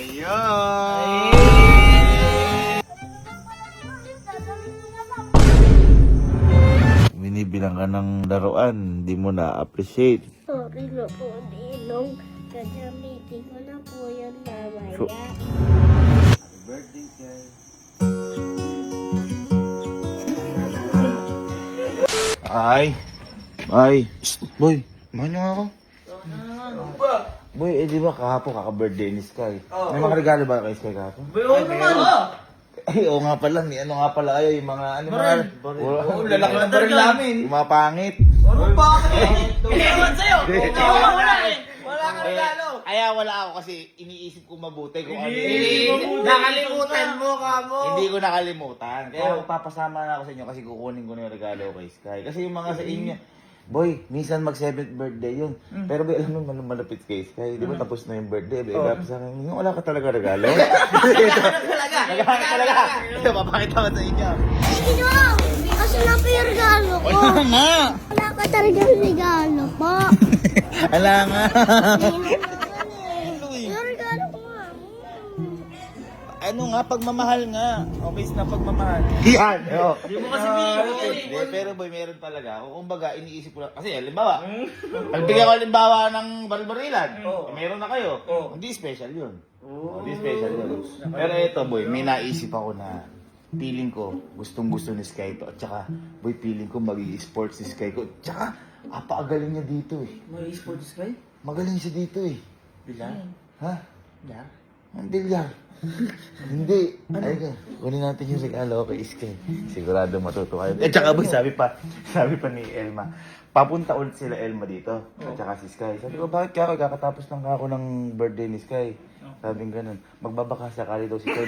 Ayun! Binibilang ka ng laruan, hindi mo na-appreciate. Sorry na po, Ninong. Gagamitin ko na po yun mamaya. Happy birthday, Sky. Ay, boy, mahal nyo nga ako. Boy, di ba kahapon kaka-birthday ni Sky? May mga regalo ba kay Sky kahapon? Boy, oo naman. Ay, oo nga pala, ano nga pala kayo, yung mga, Oo, lalaki ng baril namin. Yung mga pangit. Ano ba? Ewan sa'yo. Wala eh. Wala kang regalo. Kaya wala ako kasi iniisip ko mabuti kung ano. Nakalimutan mo, kamo. Hindi ko nakalimutan. Kaya papasama na ako sa inyo kasi kukunin ko na yung regalo kay Sky. Kasi yung mga sa inyo, boy, minsan mag 7th birthday yun. Pero boy, alam mo, malapit kay Sky. Di ba tapos na yung birthday? Iba sa akin, wala ka talaga regalo. Talaga. Ito, papakita ko sa inyo. Ninong! Kasi na po yung regalo ko. Wala nga. Wala ka talaga regalo po. Wala nga. Yung regalo ko nga. Ano nga, pagmamahal nga. Okay na pagmamahal. Yan. Hindi mo kasi binigay. Hindi, pero boy, meron talaga. Kung kumbaga, iniisip ko lang. Kasi, halimbawa, nagbigay ko halimbawa ng balbarilan. Meron na kayo. Hindi special yun. Hindi special yun. Pero ito, boy, may naisip ako na feeling ko, gustong gusto ni Sky to. At saka, boy, feeling ko mag-i-sports si Sky ko. At saka, apakagaling niya dito eh. May sports kayo? Magaling siya dito eh. Bilang? Ha? Bilang? Ang bilyar. Hindi. Ay, kunin natin yung regalo kay Sky. Sigurado matutuwa yun. Eh, tsaka boy, sabi pa ni Elma, papunta ulit sila Elma dito. At saka si Sky. Sabi ko, bakit ka ako? Kakatapos lang ako ng birthday ni Sky. Sabing ganun. Magbabaka sakali daw si Sky.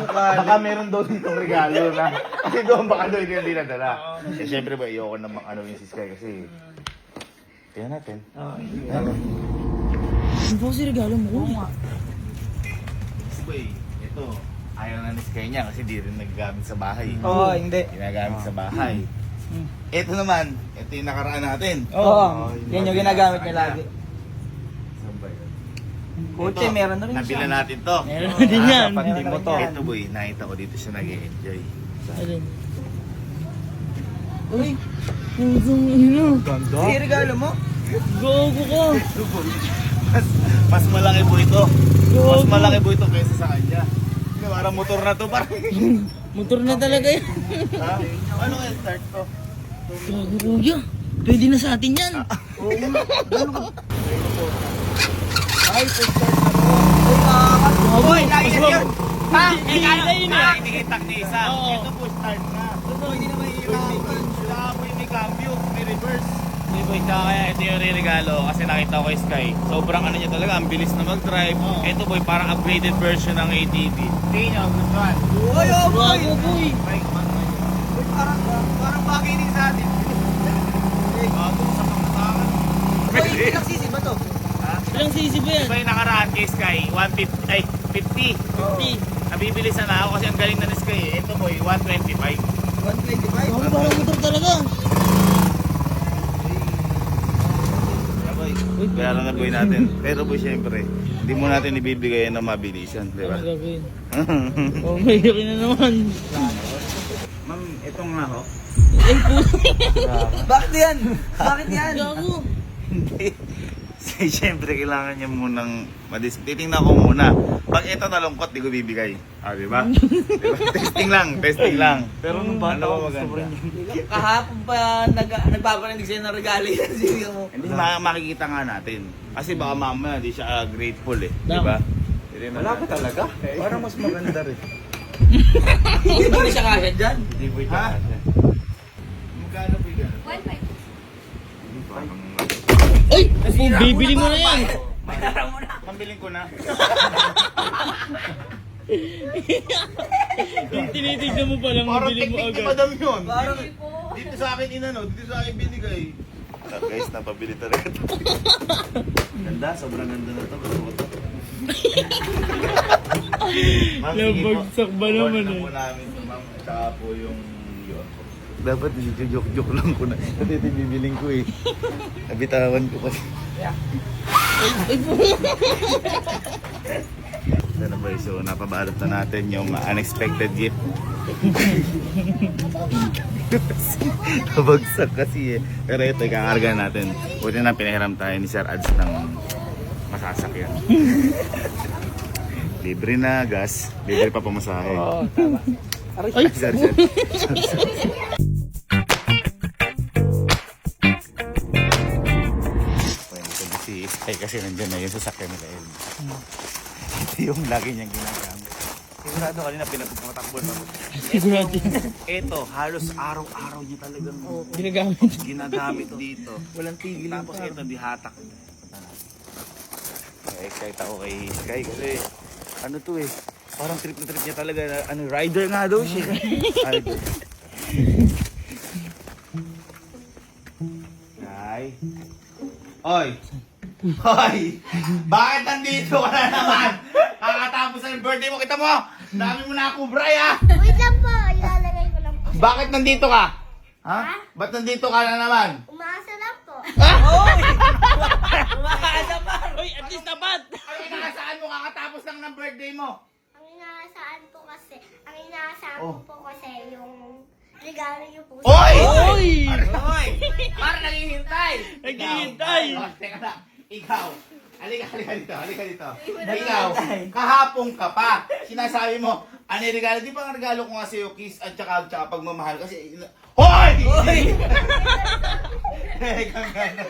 Baka meron daw ditong regalo na. Kasi doon baka daw hindi nadala. Eh, syempre ba, ayoko namang ano yung si Sky kasi... Tingnan natin. Ano? Ano ba kasi regalo mo? Boy, ito, ayaw na ni Sky niya kasi di rin nagagamit sa bahay. Oo, hindi. Ginagamit sa bahay. Ito naman, ito yung nakaraan natin. Oo, yan yung ginagamit niya lagi. Saan ba yun? Kutse, Ito, meron na rin nabila siya. natin to. Meron na din yan. Kapatid mo to. Meron na Ito boy, nakita ko dito siya nag-e-enjoy. Alin? Uy! Yung Ganda. si regalo mo? Gogo ko! Mas malaki po ito. Mas malaki po ito kaysa sa kanya. Parang motor na to parang. Motor na talaga yan. Ha? Ano kaya start to? Gago kuya. Pwede na sa atin yan. Oo nga. Ay, start na po. Boy, lagi na yun. Ha? Hindi kitak ni isa. Ito po start na. Hindi na may ilawan. Saka po yung may cambio, may reverse. Hindi boy, tsaka kaya ito yung regalo kasi nakita ko kay Sky. Sobrang ano niya talaga, ang bilis na mag-drive. Ito boy, parang upgraded version ng ATV. Tingin nyo, gustuhan. Uy, oh boy! Boy! Parang bagay din sa atin. Bago sa pangatakan. Boy, ilang sisi ba to? Ilang sisi ba yan? Ito yung nakaraan kay Sky, 150, ay 50. 50. Nabibilisan na ako kasi ang galing na ni Sky. Ito boy, 125. 125? Ano parang motor talaga? Bayaran na boy natin. Pero boy, syempre, hindi mo natin ibibigay ng mabilisan, di ba? Ano gagawin? Oh, may yaki na naman. Ma'am, ito nga ho. Ay, puto. Bakit yan? Bakit yan? Gago. Hindi. Syempre, kailangan niya munang titingnan ko muna. Pag ito nalungkot, di ko bibigay. Ah, di ba? Diba? Testing lang. Pero nung bata Ano ba ako, maganda? sobrang kahapon pa nagpaparinig sa'yo ng regali. Sige mo. Hindi, makikita nga natin. Kasi baka mamaya di siya grateful eh. Di ba? Wala ka talaga. Parang mas maganda rin. Hindi ba siya kasya dyan? Hindi po siya. Magkano po yan? 1.5. Ay! Bibili mo na yan! Bayaran mo na. Pambilin ko na. Tinitignan mo pa lang, Parang bibili mo technique ni agad. Madam yun. Parang, Dito sa akin dito sa akin binigay. Guys, napabili talaga ito. Ganda, sobrang ganda na ito. Ma'am, sige po. Nabagsak ba naman Forward na eh? po namin ito, ma'am. Tsaka po yung yun. Dapat joke lang ko na. Kasi ito yung bibiling ko eh. Nabitawan ko kasi. Ito na boy, so napabalot na natin yung unexpected gift. Nabagsak kasi eh. Pero ito, ikakarga natin. Buti na pinahiram tayo ni Sir Ads ng masasakyan. Libre na gas, libre pa pamasahe. Oo, tama. Ay, sorry. Si Sky kasi nandyan na yung sasakyan nila Elma. Ito yung lagi niyang ginagamit. Sigurado kanina pinapatakbo na. Ito, halos araw-araw niya talagang ginagamit dito. Walang tigil yung Tapos car. ito, dihatak. Kaya excited ako kay Sky kasi ano to eh. Parang trip na trip niya talaga. Ano, rider nga daw siya. Rider. Sky. Oy! Hoy! Bakit nandito ka na naman? Kakatapos na yung birthday mo, kita mo! Dami mo na ako, Bray, ha? Wait lang po, ilalagay ko lang po. Bakit nandito ka? Ha? Ba't nandito ka na naman? Umaasa lang po. Umaasa pa! Uy, at least dapat! Ano inakasaan mo kakatapos lang ng birthday mo? Ang inaasahan po kasi, ang inaasahan Oh. ko po kasi yung regalo niyo po. Oy! Uy! Oy! Parang naghihintay! Naghihintay! Ikaw. Teka lang. Ikaw. Halika dito. Ikaw, kahapon ka pa. Sinasabi mo, ano yung regalo? Di ba ang regalo ko nga sa'yo, kiss at tsaka pagmamahal? Kasi, hoy! Uy! Kang ganon.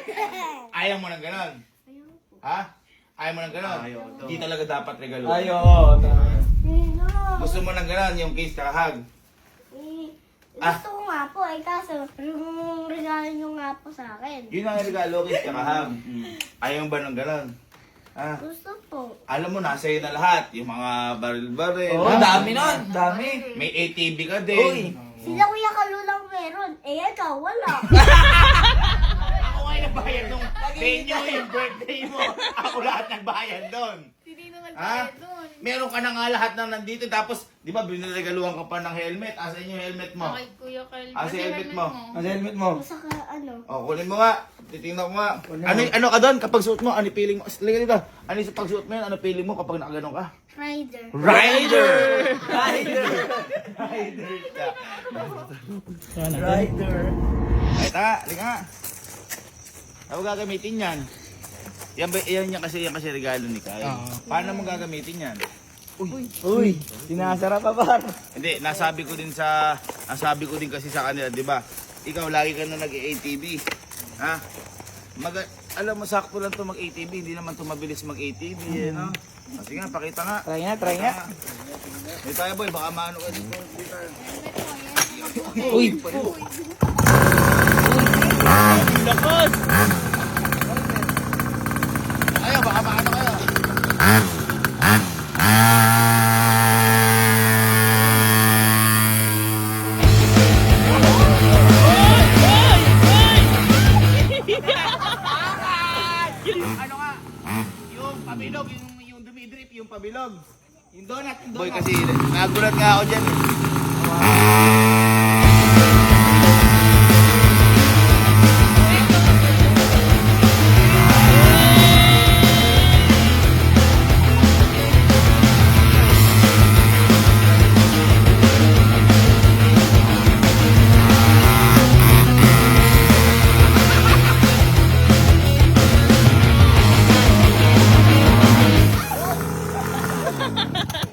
Ayaw mo ng ganon? Ha? Ayaw mo ng ganon? Ayaw. Di talaga dapat regalo. Ayaw! Sino? Gusto mo ng ganon, yung kiss tsaka hug? Gusto ko nga po, kaso yung regalo niyo nga po sa akin. Yun ang regalo, kiss tsaka hug. Ayaw ba ng ganon? Ha? Gusto po. Alam mo, nasa iyo na lahat. Yung mga baril-baril. Oo, ha? dami nun! Dami! May ATV ka din. Uy! Sila Kuya Kalulang meron. ikaw wala. Ako nga nagbayad nung venue yung birthday mo. Ako lahat nagbayad doon. Hindi na Ha? Meron ka na nga lahat na nandito. Tapos, di ba, binregaluhan ka pa ng helmet. Asa yung helmet mo? Okay, Kuya Calvin. Asa yung helmet mo? Ang helmet mo? Saka ano, O, kunin mo nga. Titingnan ko nga. Ano ka doon? Kapag suot mo, ano feeling mo? Liga dito. Ano yung pagsuot mo yan? Ano feeling mo kapag nakaganon ka? rider. Rider! Rider! Rider ka. Rider! Ay, liga nga. Ako gagamitin yan. Yan kasi regalo ni Kai. Paano mo gagamitin yan? Uy! Sinasara pa par! Hindi, nasabi ko din kasi sa kanila, di ba? Ikaw lagi ka na nag-ATV. Ha? Alam mo, sakto lang to mag-ATV, hindi naman to mabilis mag-ATV, eh, no? O, sige nga, pakita nga. Try nga! Hindi tayo boy, baka maano ka dito. Uy! Lakas! Ayaw, baka maano kayo. Ano nga? Yung pabilog, yung dumidrip, yung pabilog. Yung donut. Boy, kasi nagulat nga ako dyan eh.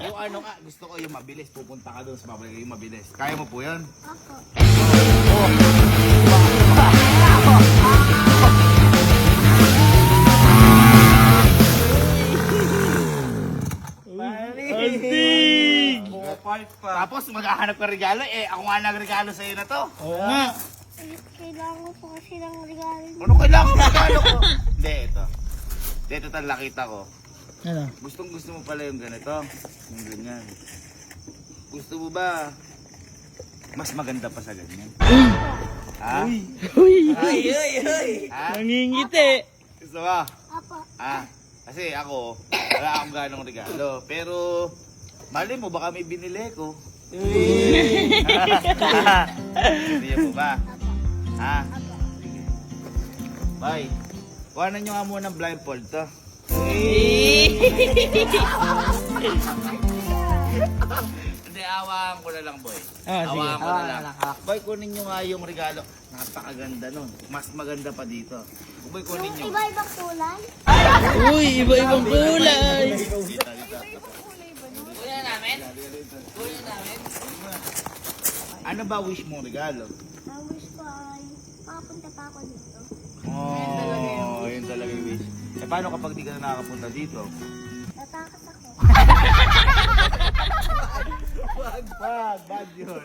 Yung ano nga, gusto ko yung mabilis. Pupunta ka doon sa babalik yung mabilis. Kaya mo po yan? Opo. Astig! Tapos maghahanap ka regalo, eh ako nga nagregalo sa'yo na to. Oo nga! Kailangan ko kasi ng regalo niyo. Ano kailangan mo regalo ko? Hindi, ito. Ito talaga nakita ko. Ano? Gustong gusto mo pala yung ganito. Yung ganyan. Gusto mo ba mas maganda pa sa ganyan? Ha? Uy! Uy! Ha? Nangingiti! Gusto mo? Opo. Kasi ako, wala akong ganong regalo. Pero, mali mo, baka may binili ko. Hindi mo ba? Ha? Sige. Bye. Kuhanan nyo nga muna ng blindfold to. Hindi, awaan ko na lang, boy. Ah, sige. Awaan ko na Awaan lang. na lang. Boy, kunin nyo nga yung regalo. Napakaganda nun. Mas maganda pa dito. Boy, kunin nyo. Yung iba-ibang kulay. Uy, iba-ibang kulay. Dito, dito. Kuya namin? Kuya namin? Ano ba wish mo regalo? Ang wish ko ay makapunta pa ako dito. Oh, yun talaga yung wish. Eh, paano kapag di ka na nakakapunta dito? Natakas ako. Wag. Bad yun.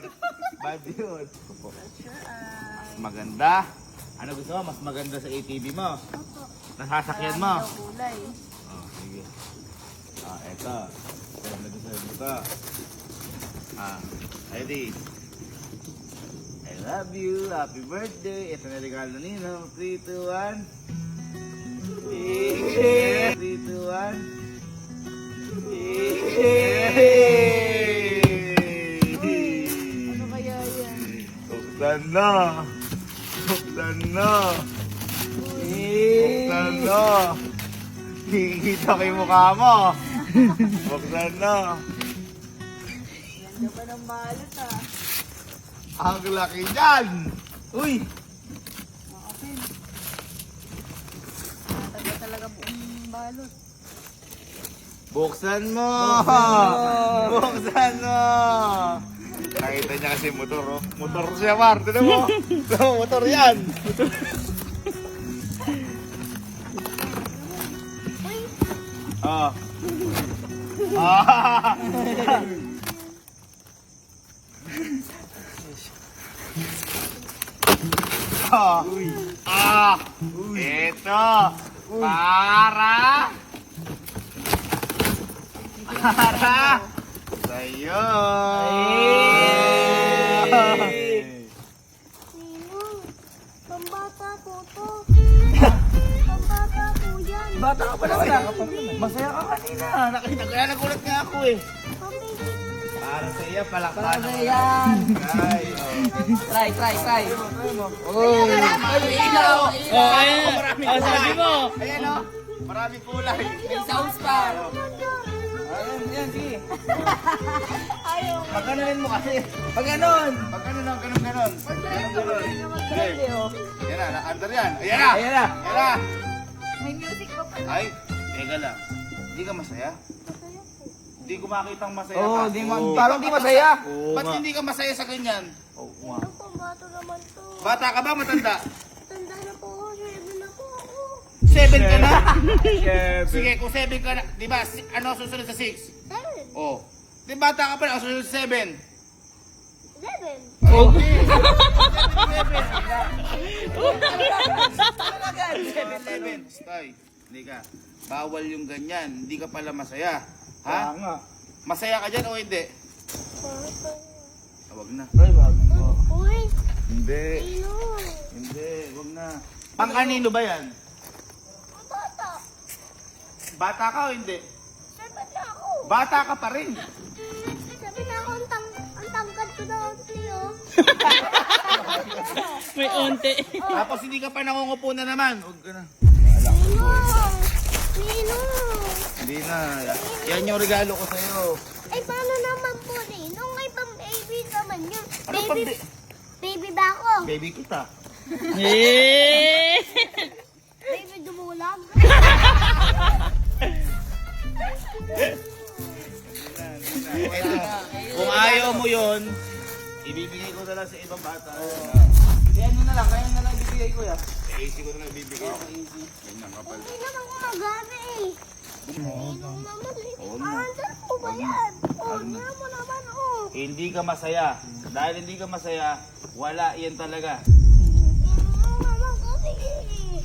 Bad yun. Mas maganda. Ano gusto mo? Mas maganda sa ATV mo? Opo. Nasasakyan mo? Kulay. Oh, sige. Eto. Nag-deserve mo to. Ready? I love you. Happy birthday. Ito na regalo nino. 3, 2, 1. 3, 2, 1. Ano kaya yan? Buksan na. Buksan na. Buksan na. Kikita ko yung mukha mo. Buksan na. Ganda pa ng balot ah. Ang laki dyan. Uy. Makapin. Taga talaga buong balot. Buksan mo. Buksan mo. Nakita niya kasi motor, oh. Motor siya, Mar. Tignan mo. Motor yan. Ah. Ah. Ito. Para sa'yo. Sino? Pambata po to. Pambata po yan. Bata ka pa naman. Masaya ka kanina. Nakita ko yan. Nagulat nga ako eh. Pambata. Para sa iyo, palakpan. Para sa yan. Ay, Try. oh. Ay, ilaw. Oh, ayan. Maraming Oh, sabi kulay. mo. Ayan o. Maraming kulay. May sounds pa. Ayan, sige. Ayaw. Pagkanonin mo kasi. Pag ganon. Pag ganon. Ganon. Pwede oh. Yan na, naka-under yan. Ayan na. Ayan na. Ayan na. May music pa pala. Ay, teka lang. Hindi ka masaya? Hindi ko makitang masaya Oo, ka. di man. Parang di masaya. Ba't hindi ka masaya sa ganyan? Oo nga. Ano pambata naman to? Bata ka ba matanda? Tanda na po ako. 7 na po ako. 7 ka na? Sige, kung 7 ka na, di ba, ano susunod sa 6? 7. Oh. Di bata ka pa na, susunod sa 7. 11. Okay. 7. Stay. Hindi ka. Bawal yung ganyan. Hindi ka pala masaya. Ha? nga. Masaya ka dyan o hindi? Wag na. Uy, Hindi. sino? Hindi. Wag na. Pang kanino ba yan? Ang bata. Bata ka o hindi? 7 na ako. Bata ka pa rin. 7 na ako. Ang tangkad ko na ang Cleo. May onte. Tapos hindi ka pa nangungupo na naman. Huwag ka na. Sino? Sino? Hindi na. Yan yung regalo ko sa'yo. Ay, paano naman po Ninong? Ay, pang-baby naman yun. Ano pang Baby ba ako? baby kita? Baby dumulag? Kung ayaw mo yon, ibibigay ko na lang sa ibang bata. Yan na lang, kaya na lang bibigay ko ya. Sa AC ko na lang ibibigay. Ganyan kapal. Hindi naman gumagana eh. Ninong naman eh. Oo na. Saan po ba yan? Oh, nga mo naman oh. Hindi ka masaya. Dahil hindi ka masaya, wala yan talaga. Ninong naman kasi eh.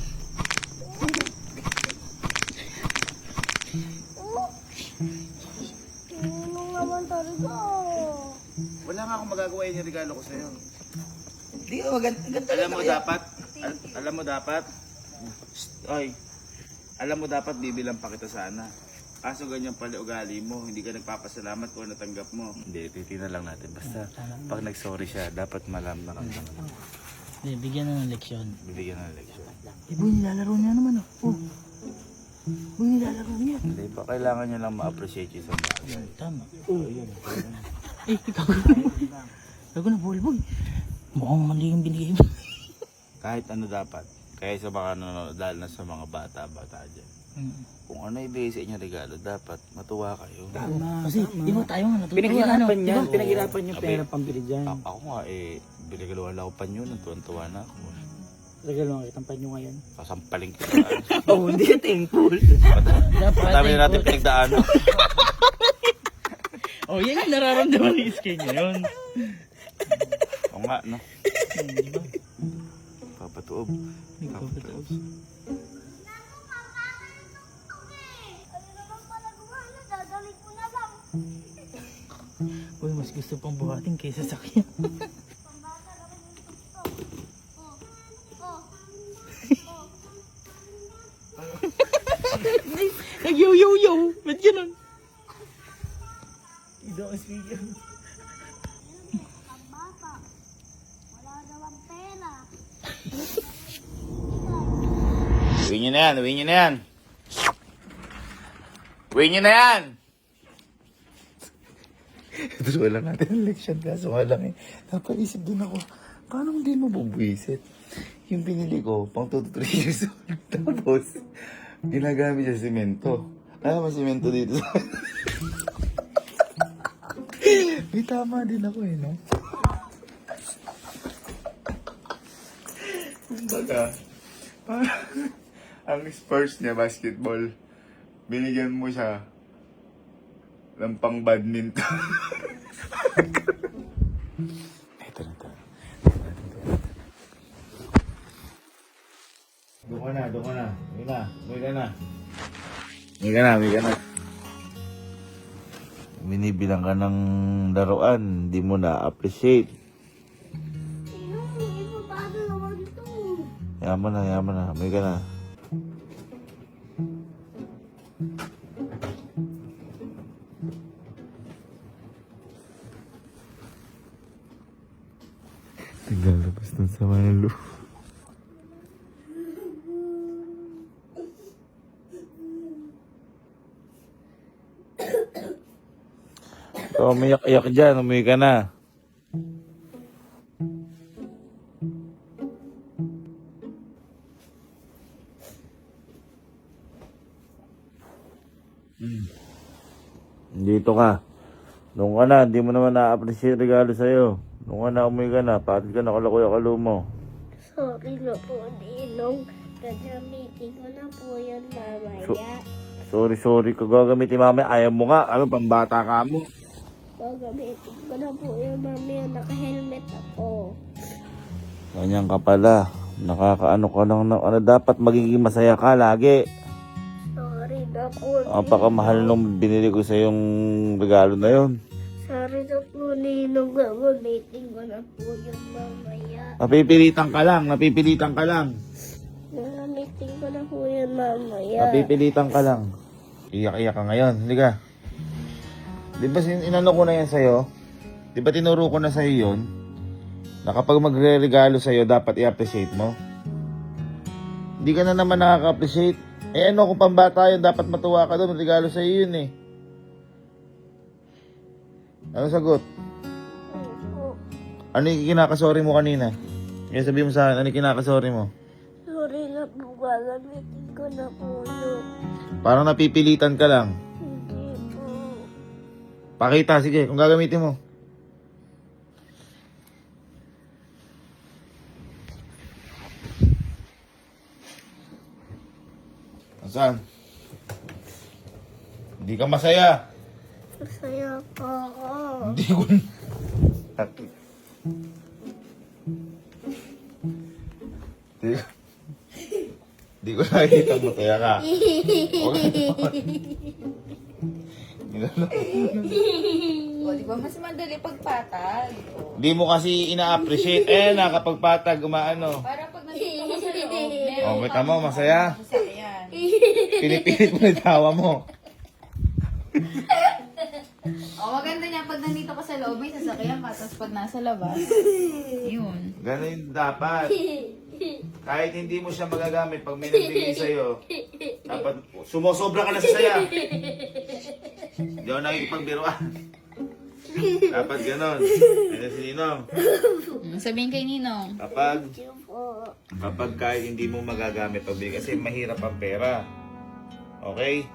Oh. Ninong naman talaga. Wala nga akong magagawa yung regalo ko sa'yo. Di ko maganda. Alam mo dapat, alam mo dapat, ay, alam mo dapat bibilang pa kita sana. Kaso ganyan pala ugali mo, hindi ka nagpapasalamat kung natanggap mo. Hindi, titina lang natin. Basta pag nag-sorry siya, dapat malam na kami. Bigyan na ng leksyon. Bibigyan ng leksyon. Ibo, nilalaro niya naman oh. Uy, nilalaro niya. Hindi ba kailangan niya lang ma-appreciate yung isang bagay? Tama. Eh, gago na bulbog. Mukhang mali yung binigay mo. Kahit ano dapat. Kaya sa baka nanonood, dahil na sa mga bata dyan. Kung ano ibigay sa inyo regalo, dapat matuwa kayo. Kasi, di ba tayo nga natutuwa? Pinaghirapan niya, Diba? pinaghirapan niya Abi, pera pambili dyan. Ako nga binagaluhan lang ako panyo, natuwan-tuwa na ako. Regalo nga kitang panyo ngayon. Sasampaling kita. Oh, hindi ka thankful. Dami na natin pinagdaanan. Oh, yan yung nararamdaman ni Iskay ngayon. Oo nga, no? Diba? Papatuob. Papatuob. Ano naman pala gumana? Dadalik ko na lang. Uy, mas gusto pang buhatin kaysa sakyan. Pambata naman yung gusto. Oh. Nag-yo-yo-yo! Ba't ganun? Ito ang speaker. Pambata. Wala namang pera. Uwi nyo na yan, uwi nyo na yan. Uwi nyo na yan! Ito lang natin ang leksyon, kaso nga lang napaisip din ako, paano hindi mo bubuisit? Yung binili ko, pang 2 to 3 years old, tapos ginagamit siya simento. Alam mo, simento dito sa... May tama din ako no? Kumbaga, parang ang Spurs niya, basketball, binigyan mo siya ng pang badminton. Ito na to. Doon ka na. Uwi ka na. Binibilang ka ng laruan, hindi mo na-appreciate. Sino? Iba pa naman ito. Yaman na. Uwi ka na. Naglalabas ng sama ng loob. So, umiyak-iyak dyan. Umuwi ka na. Dito ka. Doon ka na. Hindi mo naman na-appreciate regalo sa'yo. Doon ka na, umuwi ka na. Patid ka na kalakuya mo. Sorry na po, Ninong. Gagamitin ko na po yan mamaya. Sorry. Kung gagamitin mamaya, ayaw mo nga. Ano, pambata ka mo. Gagamitin ko na po yan mamaya. Naka-helmet ako. Ganyan ka pala. Nakakaano ka lang ng ano. Dapat magiging masaya ka lagi. Sorry na po, Ang pakamahal nung binili ko sa yung regalo na yon. Sorry na po, Ninong. Gagamitin ko na po yan mamaya. Napipilitan ka lang. Gagamitin ko na po yan mamaya. Napipilitan ka lang. Iyak-iyak ka ngayon. Hindi ka. Di ba inano ko na yan sa'yo? Di ba tinuro ko na sa'yo yun? Na kapag magre-regalo sa'yo, dapat i-appreciate mo? Hindi ka na naman nakaka-appreciate. Eh ano kung pambata yun, dapat matuwa ka doon. Regalo sa'yo yun eh. Ano sagot? Opo. Ano yung kinakasorry mo kanina? Kaya sabihin mo sa akin, ano yung kinakasorry mo? Sorry na po, gagamitin ko na po yun. Parang napipilitan ka lang. Hindi po. Pakita, sige, kung gagamitin mo. Saan? Hindi ka masaya. Masaya po ako. Hindi ko... Hindi ko nakikita masaya ka. O, di ba? Mas madali pagpatag. Hindi mo kasi ina-appreciate. Kapag patag, umaano. Para pag nandito ka sa loob, Oh, kita mo, masaya. Masaya. Pinipilit mo yung tawa mo. O, maganda niya pag nandito ka sa loob, may sasakyan ka. Tapos pag nasa labas, yun. Ganun dapat. Kahit hindi mo siya magagamit, pag may nagbigay sa'yo, dapat sumusobra ka na sa saya. Hindi ako nakikipagbiruan. Dapat ganon. Ano si Ninong? Sabihin kay Ninong. Kapag kahit hindi mo magagamit pagbigay, kasi mahirap ang pera. Okay?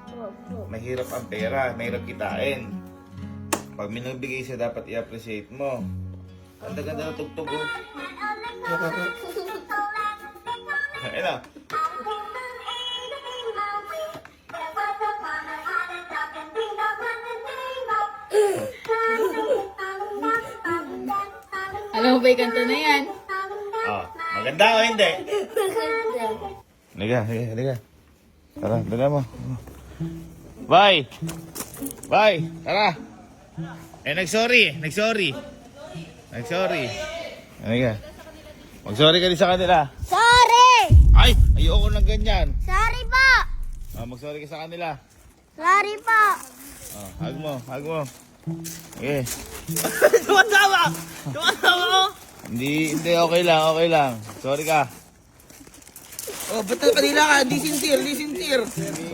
Mahirap ang pera, mahirap kitain. Pag may nagbigay siya, dapat i-appreciate mo. Ang ganda na tugtog oh. Ayun na. Alam mo ba yung kanta na yan? Oh, maganda o hindi? Halika. Tara, dala mo. Bye! Bye! Tara! Nag-sorry. Halika. Mag-sorry ka din sa kanila. Sorry! Ay! Ayoko ng ganyan. Sorry po! Mag-sorry ka sa kanila. Sorry po! Hug mo. Okay. Tumatawa ko! Hindi, okay lang. Sorry ka. Oh, ba't kanila ka? Di sincere.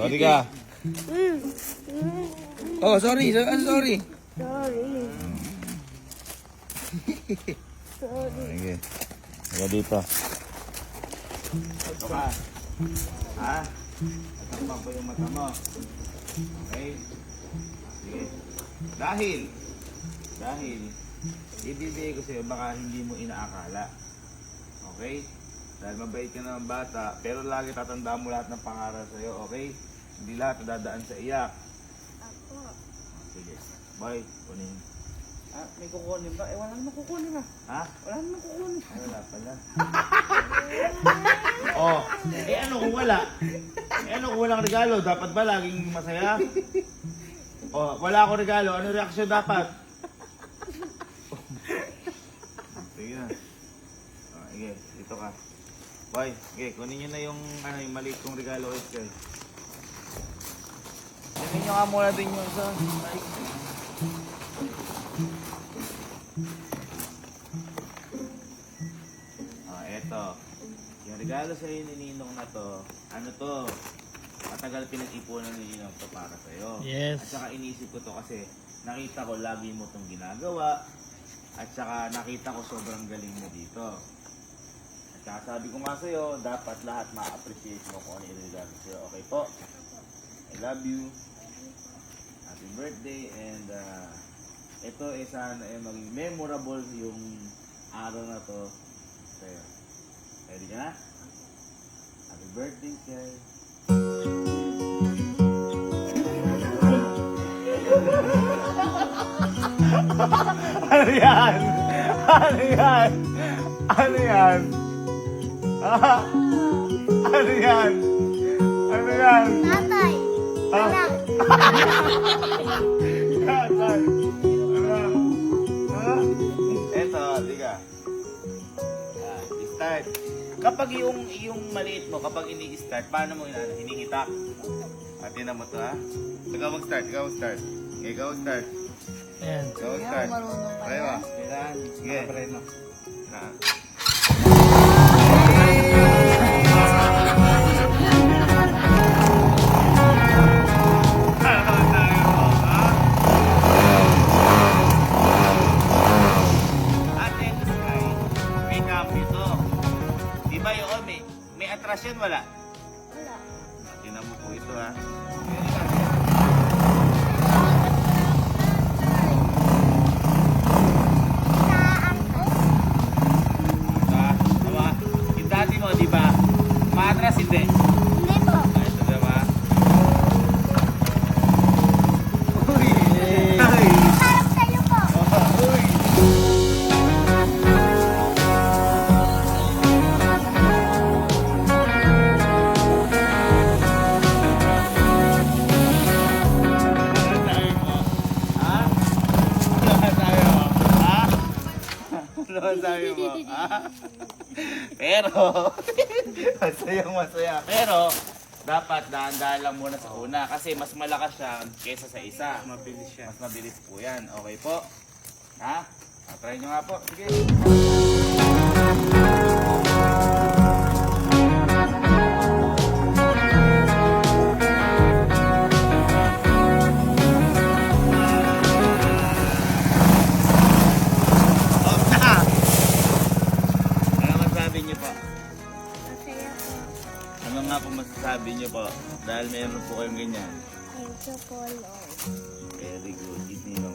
Sorry ka. Oh, sorry. Sorry. Sige. Halika dito. Ito ka. Ha? Tatakpan ko yung mata mo. Okay? Sige. Dahil, ibibigay ko sa'yo, baka hindi mo inaakala. Okay? Dahil mabait ka naman bata, pero lagi tatandaan mo lahat ng pangaral sa'yo, okay? Hindi lahat nadadaan sa iyak. Sige. Bye. Kunin. May kukunin ba? Wala naman kukunin ah. Ha? Wala naman kukunin. Ay, wala pala. Oh, ano kung wala? Ano kung walang regalo? Dapat ba laging masaya? Oh, wala akong regalo. Ano reaksyon dapat? Sige na. Oh, sige, dito ka. Boy, sige, kunin nyo na yung, yung maliit kong regalo kay Sky. Kunin nyo nga muna din yung sa eto. Yung regalo sa ni Ninong na to, ano to? Matagal pinag-ipunan ni Ninong to para sa'yo. Yes. At saka inisip ko to kasi nakita ko lagi mo tong ginagawa. At saka nakita ko sobrang galing mo dito. At saka sabi ko nga sa'yo, dapat lahat ma-appreciate mo kung ano yung regalo sa'yo. Okay po? I love you. Happy birthday. And ito sana maging memorable yung araw na to sa'yo. Ready ka na? Happy birthday, Sky. Ano yan? Ano yan? Ano yan? Ah? Ano yan? Ano yan? Tatay! Anak! Tatay. Ano? Ha? Eto, liga. Start. Kapag yung maliit mo, kapag ini-start, paano mo hinihitak? At tinan mo to ha? Ikaw mag-start. Okay, ikaw mag-start. Ayan. Ikaw mag-start. Marunong pa Pareho. yan. Kailangan. Sige. Pareho. Na. Ate, Sky, may cambio to. Di ba yun? May atras yan, wala? Wala. Tinan mo po ito ha. Tama. Yung dati mo, di ba? Maatras, hindi. Hindi po. Ito diba? Harap sa'yo po. Sabi mo, Pero, masaya. Pero, dapat dahan-dahan lang muna sa una kasi mas malakas siya kaysa sa isa. Mabilis siya. Mas mabilis po yan. Okay po? Ha? Try nyo nga po. Sige. Dahil meron po kayong ganyan. Thank you po, Lord. Very good. Eat ninong.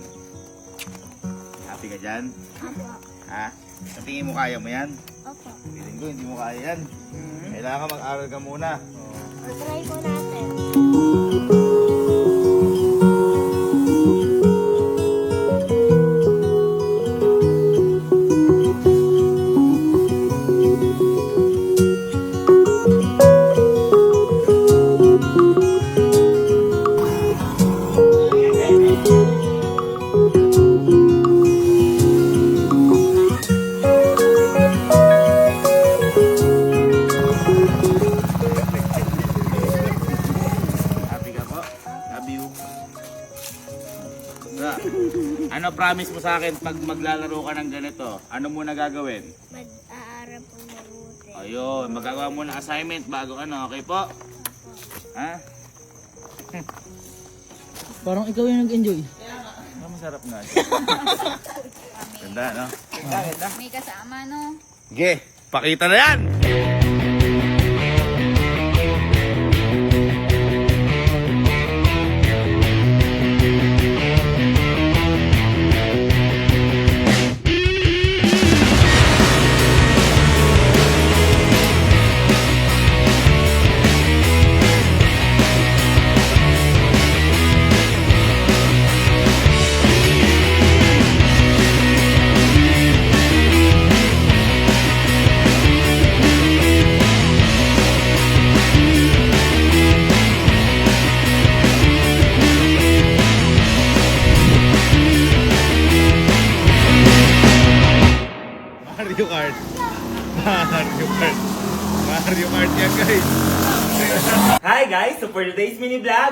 Happy ka dyan? Apo. Ha? Sa tingin mo kaya mo yan? Opo. Feeling ko hindi mo kaya yan. Kailangan mag-aral ka muna. Try po natin. Happy ka po? Love you. Ano promise mo sa akin pag maglalaro ka ng ganito? Ano muna gagawin? Mag-aaral po mabuti. Ayun, magagawa mo ng assignment bago ano, okay po? Ha? Parang ikaw yung nag-enjoy. Masarap nga. Ganda, no? May kasama, no? Sige, pakita na yan! Mario Kart. Mario Kart. Mario Kart yan, guys. Hi guys! So for today's mini vlog,